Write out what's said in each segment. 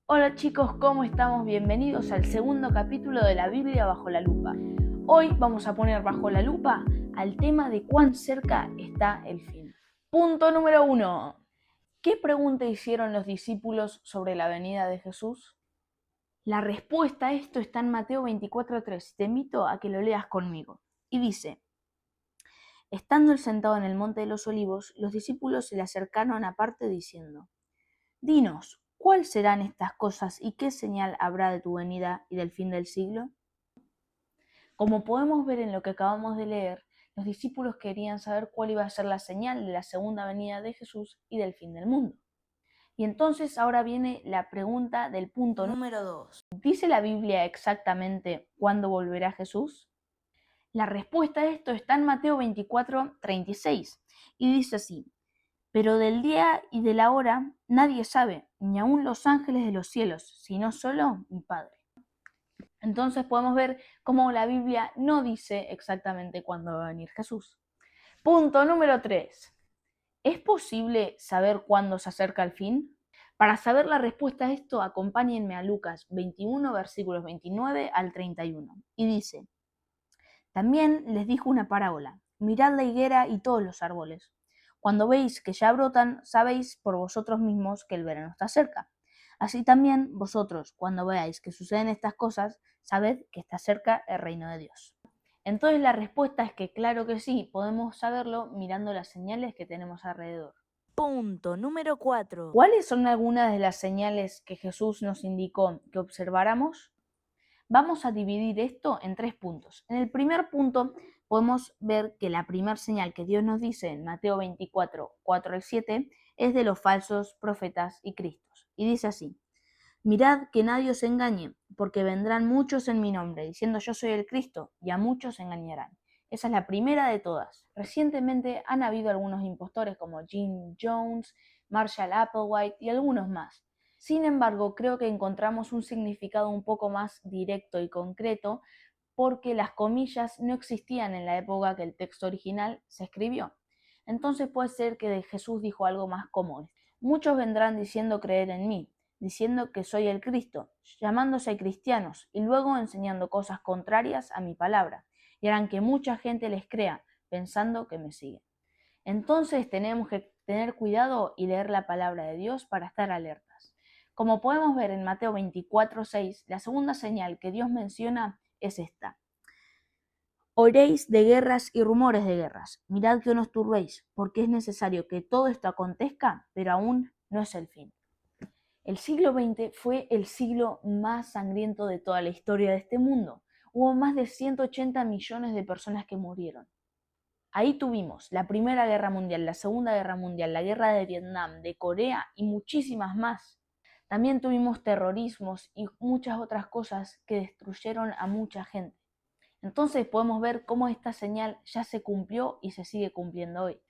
Hola chicos, ¿cómo estamos? Bienvenidos al segundo capítulo de la Biblia bajo la lupa. Hoy vamos a poner bajo la lupa al tema de cuán cerca está el fin. Punto número 1. ¿Qué pregunta hicieron los discípulos sobre la venida de Jesús? La respuesta a esto está en Mateo 24:3. Te invito a que lo leas conmigo. Y dice: estando él sentado en el monte de los olivos, los discípulos se le acercaron aparte diciendo: dinos, ¿cuáles serán estas cosas y qué señal habrá de tu venida y del fin del siglo? Como podemos ver en lo que acabamos de leer, los discípulos querían saber cuál iba a ser la señal de la segunda venida de Jesús y del fin del mundo. Y entonces ahora viene la pregunta del punto número 2. ¿Dice la Biblia exactamente cuándo volverá Jesús? La respuesta a esto está en Mateo 24:36 y dice así: pero del día y de la hora nadie sabe, ni aun los ángeles de los cielos, sino solo mi Padre. Entonces podemos ver cómo la Biblia no dice exactamente cuándo va a venir Jesús. Punto número 3. ¿Es posible saber cuándo se acerca el fin? Para saber la respuesta a esto, acompáñenme a Lucas 21, versículos 29 al 31. Y dice: también les dijo una parábola: mirad la higuera y todos los árboles. Cuando veis que ya brotan, sabéis por vosotros mismos que el verano está cerca. Así también vosotros, cuando veáis que suceden estas cosas, sabed que está cerca el reino de Dios. Entonces la respuesta es que claro que sí, podemos saberlo mirando las señales que tenemos alrededor. Punto número 4. ¿Cuáles son algunas de las señales que Jesús nos indicó que observáramos? Vamos a dividir esto en 3 puntos. En el primer punto podemos ver que la primera señal que Dios nos dice en Mateo 24, 4 al 7 es de los falsos profetas y cristos. Y dice así: mirad que nadie os engañe, porque vendrán muchos en mi nombre, diciendo yo soy el Cristo, y a muchos engañarán. Esa es la primera de todas. Recientemente han habido algunos impostores como Jim Jones, Marshall Applewhite y algunos más. Sin embargo, creo que encontramos un significado un poco más directo y concreto porque las comillas no existían en la época que el texto original se escribió. Entonces puede ser que Jesús dijo algo más como: muchos vendrán diciendo creer en mí, diciendo que soy el Cristo, llamándose cristianos y luego enseñando cosas contrarias a mi palabra, y harán que mucha gente les crea, pensando que me siguen. Entonces tenemos que tener cuidado y leer la palabra de Dios para estar alertas. Como podemos ver en Mateo 24:6, la segunda señal que Dios menciona es esta: oréis de guerras y rumores de guerras. Mirad que no os turbéis, porque es necesario que todo esto acontezca, pero aún no es el fin. El siglo XX fue el siglo más sangriento de toda la historia de este mundo. Hubo más de 180 millones de personas que murieron. Ahí tuvimos la Primera Guerra Mundial, la Segunda Guerra Mundial, la Guerra de Vietnam, de Corea y muchísimas más. También tuvimos terrorismos y muchas otras cosas que destruyeron a mucha gente. Entonces podemos ver cómo esta señal ya se cumplió y se sigue cumpliendo hoy.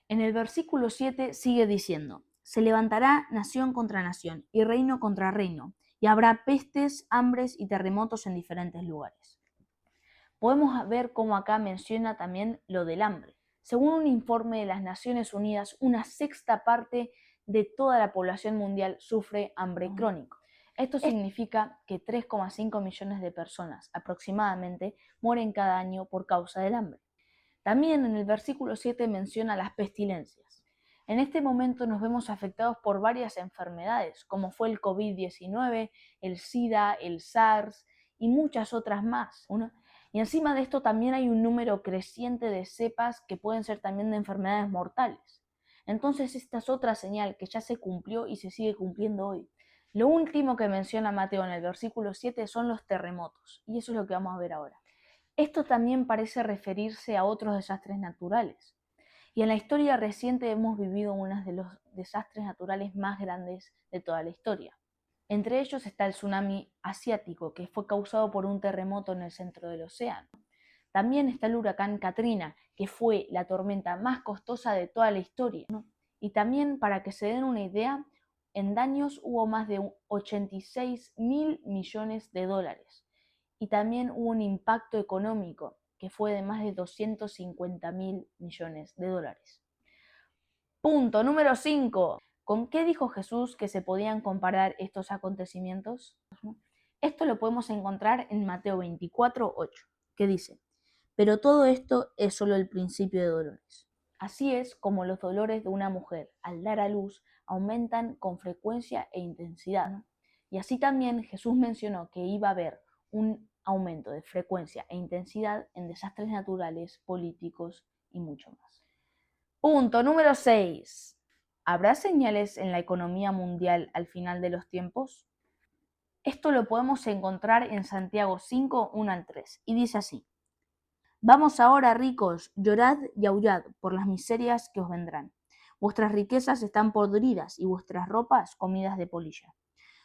En el versículo 7 sigue diciendo: se levantará nación contra nación y reino contra reino, y habrá pestes, hambres y terremotos en diferentes lugares. Podemos ver cómo acá menciona también lo del hambre. Según un informe de las Naciones Unidas, una sexta parte de toda la población mundial sufre hambre crónico. Esto significa que 3,5 millones de personas aproximadamente mueren cada año por causa del hambre. También en el versículo 7 menciona las pestilencias. En este momento nos vemos afectados por varias enfermedades, como fue el COVID-19, el SIDA, el SARS y muchas otras más. Y encima de esto también hay un número creciente de cepas que pueden ser también de enfermedades mortales. Entonces esta es otra señal que ya se cumplió y se sigue cumpliendo hoy. Lo último que menciona Mateo en el versículo 7 son los terremotos, y eso es lo que vamos a ver ahora. Esto también parece referirse a otros desastres naturales. Y en la historia reciente hemos vivido uno de los desastres naturales más grandes de toda la historia. Entre ellos está el tsunami asiático, que fue causado por un terremoto en el centro del océano. También está el huracán Katrina, que fue la tormenta más costosa de toda la historia. Y también, para que se den una idea, en daños hubo más de 86.000 millones de dólares. Y también hubo un impacto económico que fue de más de 250.000 millones de dólares. Punto número 5. ¿Con qué dijo Jesús que se podían comparar estos acontecimientos? Esto lo podemos encontrar en Mateo 24:8, que dice: pero todo esto es solo el principio de dolores. Así es como los dolores de una mujer al dar a luz aumentan con frecuencia e intensidad. Y así también Jesús mencionó que iba a haber un aumento de frecuencia e intensidad en desastres naturales, políticos y mucho más. Punto número 6. ¿Habrá señales en la economía mundial al final de los tiempos? Esto lo podemos encontrar en Santiago 5, 1 al 3, y dice así: vamos ahora, ricos, llorad y aullad por las miserias que os vendrán. Vuestras riquezas están podridas y vuestras ropas comidas de polilla.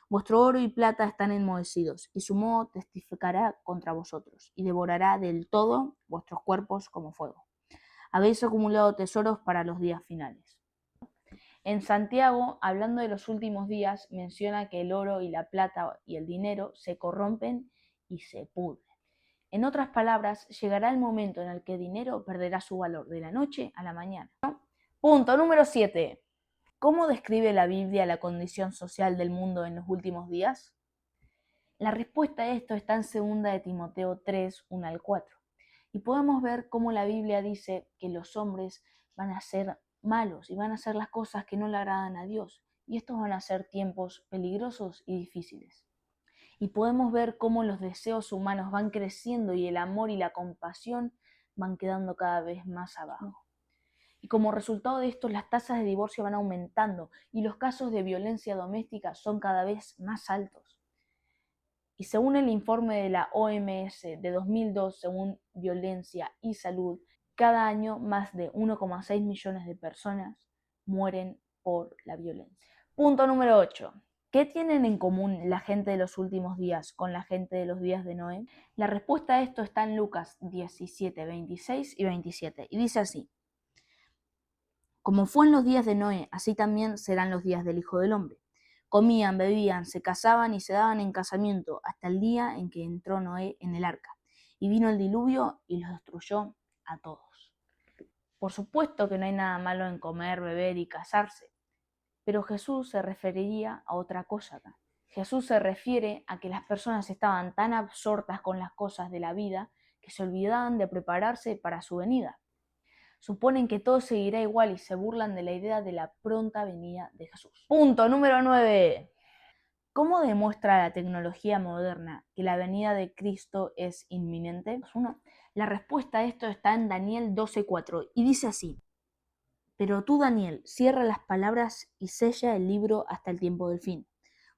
Vuestro oro y plata están enmohecidos, y su moho testificará contra vosotros, y devorará del todo vuestros cuerpos como fuego. Habéis acumulado tesoros para los días finales. En Santiago, hablando de los últimos días, menciona que el oro y la plata y el dinero se corrompen y se pudren. En otras palabras, llegará el momento en el que el dinero perderá su valor de la noche a la mañana. Punto número 7. ¿Cómo describe la Biblia la condición social del mundo en los últimos días? La respuesta a esto está en 2 de Timoteo 3, 1 al 4. Y podemos ver cómo la Biblia dice que los hombres van a ser malos y van a hacer las cosas que no le agradan a Dios. Y estos van a ser tiempos peligrosos y difíciles. Y podemos ver cómo los deseos humanos van creciendo y el amor y la compasión van quedando cada vez más abajo. Y como resultado de esto, las tasas de divorcio van aumentando y los casos de violencia doméstica son cada vez más altos. Y según el informe de la OMS de 2002, según Violencia y Salud, cada año más de 1,6 millones de personas mueren por la violencia. Punto número 8. ¿Qué tienen en común la gente de los últimos días con la gente de los días de Noé? La respuesta a esto está en Lucas 17, 26 y 27, y dice así: como fue en los días de Noé, así también serán los días del Hijo del Hombre. Comían, bebían, se casaban y se daban en casamiento hasta el día en que entró Noé en el arca, y vino el diluvio y los destruyó a todos. Por supuesto que no hay nada malo en comer, beber y casarse, pero Jesús se referiría a otra cosa acá. Jesús se refiere a que las personas estaban tan absortas con las cosas de la vida que se olvidaban de prepararse para su venida. Suponen que todo seguirá igual y se burlan de la idea de la pronta venida de Jesús. Punto número 9. ¿Cómo demuestra la tecnología moderna que la venida de Cristo es inminente? La respuesta a esto está en Daniel 12:4 y dice así: pero tú, Daniel, cierra las palabras y sella el libro hasta el tiempo del fin.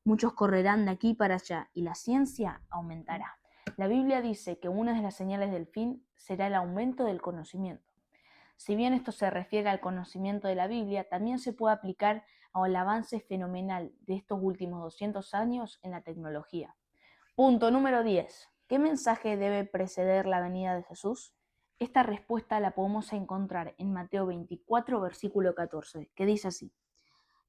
Muchos correrán de aquí para allá y la ciencia aumentará. La Biblia dice que una de las señales del fin será el aumento del conocimiento. Si bien esto se refiere al conocimiento de la Biblia, también se puede aplicar al avance fenomenal de estos últimos 200 años en la tecnología. Punto número 10. ¿Qué mensaje debe preceder la venida de Jesús? Esta respuesta la podemos encontrar en Mateo 24, versículo 14, que dice así: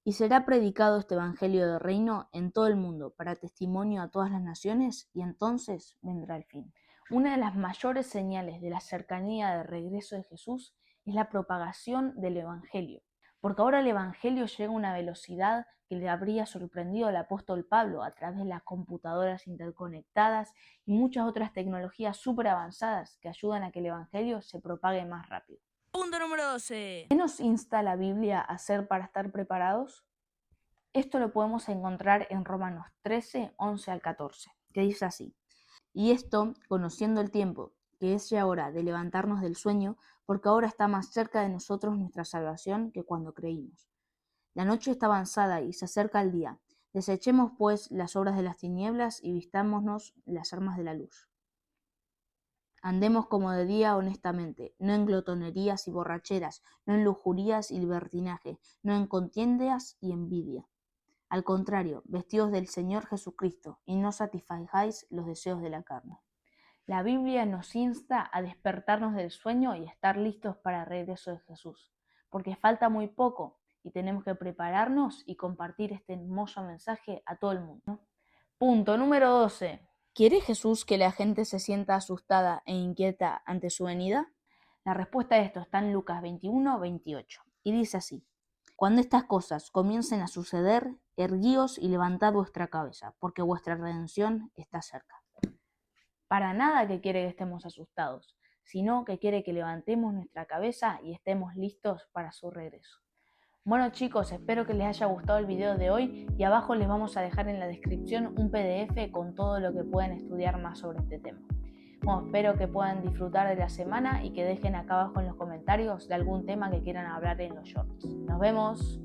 y será predicado este evangelio del reino en todo el mundo para testimonio a todas las naciones, y entonces vendrá el fin. Una de las mayores señales de la cercanía del regreso de Jesús es la propagación del evangelio, porque ahora el evangelio llega a una velocidad que le habría sorprendido al apóstol Pablo a través de las computadoras interconectadas y muchas otras tecnologías súper avanzadas que ayudan a que el evangelio se propague más rápido. Punto número 12. ¿Qué nos insta la Biblia a hacer para estar preparados? Esto lo podemos encontrar en Romanos 13, 11 al 14, que dice así: y esto, conociendo el tiempo, que es ya hora de levantarnos del sueño, porque ahora está más cerca de nosotros nuestra salvación que cuando creímos. La noche está avanzada y se acerca el día. Desechemos, pues, las obras de las tinieblas y vistámonos las armas de la luz. Andemos como de día honestamente, no en glotonerías y borracheras, no en lujurías y libertinaje, no en contiendas y envidia. Al contrario, vestidos del Señor Jesucristo, y no satisfagáis los deseos de la carne. La Biblia nos insta a despertarnos del sueño y estar listos para el regreso de Jesús, porque falta muy poco y tenemos que prepararnos y compartir este hermoso mensaje a todo el mundo. Punto número 12. ¿Quiere Jesús que la gente se sienta asustada e inquieta ante su venida? La respuesta a esto está en Lucas 21, 28, y dice así: Cuando estas cosas comiencen a suceder, erguíos y levantad vuestra cabeza, porque vuestra redención está cerca. Para nada que quiere que estemos asustados, sino que quiere que levantemos nuestra cabeza y estemos listos para su regreso. Bueno chicos, espero que les haya gustado el video de hoy y abajo les vamos a dejar en la descripción un PDF con todo lo que pueden estudiar más sobre este tema. Bueno, espero que puedan disfrutar de la semana y que dejen acá abajo en los comentarios de algún tema que quieran hablar en los shorts. ¡Nos vemos!